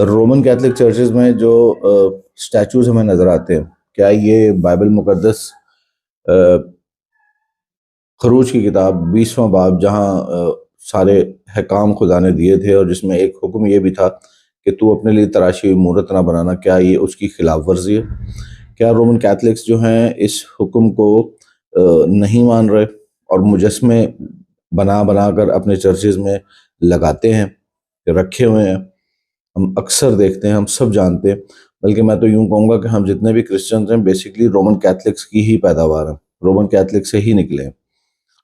Roman Catholic churches میں جو سٹیچوز ہمیں نظر آتے ہیں، کیا یہ بائبل مقدس خروج کی کتاب 20واں باب جہاں سارے حکام خدا نے دیے تھے اور جس میں ایک حکم یہ بھی تھا کہ تو اپنے لیے تراشی ہوئی مورت نہ بنانا، کیا یہ اس کی خلاف ورزی ہے؟ کیا رومن کیتھولکس جو ہیں اس حکم کو نہیں مان رہے اور مجسمے بنا بنا کر اپنے چرچز میں لگاتے ہیں، رکھے ہوئے ہیں؟ ہم اکثر دیکھتے ہیں، ہم سب جانتے ہیں، بلکہ میں تو یوں کہوں گا کہ ہم جتنے بھی کرسچنز ہیں بیسیکلی رومن کیتھولکس کی ہی پیداوار ہیں، رومن کیتھولک سے ہی نکلے ہیں،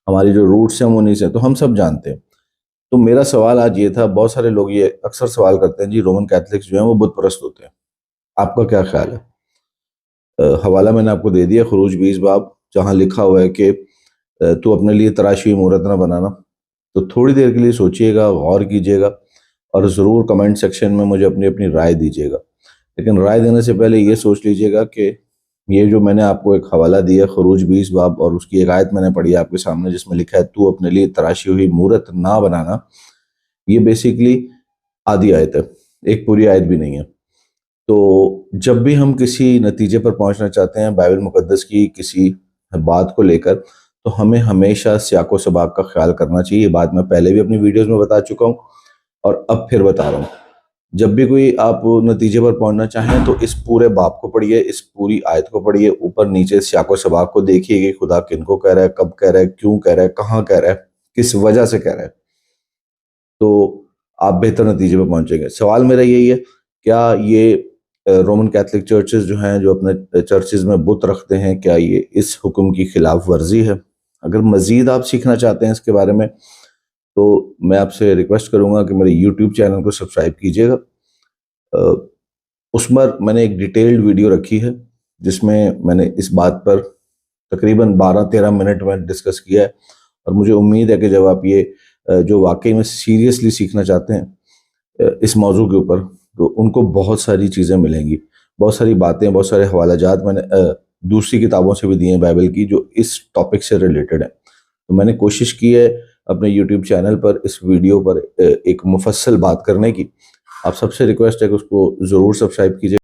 ہماری جو روٹس ہیں وہ انہیں سے، تو ہم سب جانتے ہیں۔ تو میرا سوال آج یہ تھا، بہت سارے لوگ یہ اکثر سوال کرتے ہیں جی رومن کیتھولکس جو ہیں وہ بت پرست ہوتے ہیں، آپ کا کیا خیال ہے؟ حوالہ میں نے آپ کو دے دیا، خروج 20 باب، جہاں لکھا ہوا ہے کہ تو اپنے لیے تراشی ہوئی مورت نہ بنانا۔ تو تھوڑی دیر کے لیے سوچئے گا، غور کیجئے گا، اور ضرور کمنٹ سیکشن میں مجھے اپنی رائے دیجئے گا۔ لیکن رائے دینے سے پہلے یہ سوچ لیجئے گا کہ یہ جو میں نے آپ کو ایک حوالہ دیا خروج 20 باب، اور اس کی ایک آیت میں نے پڑھی آپ کے سامنے جس میں لکھا ہے تو اپنے لیے تراشی ہوئی مورت نہ بنانا، یہ بیسیکلی آدھی آیت ہے، ایک پوری آیت بھی نہیں ہے۔ تو جب بھی ہم کسی نتیجے پر پہنچنا چاہتے ہیں بائبل مقدس کی کسی بات کو لے کر، تو ہمیں ہمیشہ سیاق و سباق کا خیال کرنا چاہیے۔ یہ بات میں پہلے بھی اپنی ویڈیوز میں بتا چکا ہوں اور اب پھر بتا رہا ہوں۔ جب بھی کوئی آپ نتیجے پر پہنچنا چاہیں تو اس پورے باب کو پڑھیے، اس پوری آیت کو پڑھیے، اوپر نیچے سیاق و سباق کو دیکھیے کہ خدا کن کو کہہ رہا ہے، کب کہہ رہا ہے، کیوں کہہ رہا ہے، کہاں کہہ رہا ہے، کس وجہ سے کہہ رہا ہے، تو آپ بہتر نتیجے پر پہنچیں گے۔ سوال میرا یہی ہے، کیا یہ رومن کیتھولک چرچز جو ہیں جو اپنے چرچز میں بت رکھتے ہیں، کیا یہ اس حکم کی خلاف ورزی ہے؟ اگر مزید آپ سیکھنا چاہتے ہیں اس کے بارے میں تو میں آپ سے ریکویسٹ کروں گا کہ میرے یوٹیوب چینل کو سبسکرائب کیجئے گا۔ اس پر میں نے ایک ڈیٹیلڈ ویڈیو رکھی ہے جس میں نے اس بات پر تقریباً 12-13 منٹ میں ڈسکس کیا ہے، اور مجھے امید ہے کہ جب آپ یہ جو واقعی میں سیریسلی سیکھنا چاہتے ہیں اس موضوع کے اوپر، تو ان کو بہت ساری چیزیں ملیں گی، بہت ساری باتیں، بہت سارے حوالہ جات میں نے دوسری کتابوں سے بھی دیے ہیں بائبل کی جو اس ٹاپک سے ریلیٹڈ ہیں۔ تو میں نے کوشش کی ہے اپنے یوٹیوب چینل پر اس ویڈیو پر ایک مفصل بات کرنے کی۔ آپ سب سے ریکویسٹ ہے کہ اس کو ضرور سبسکرائب کیجئے۔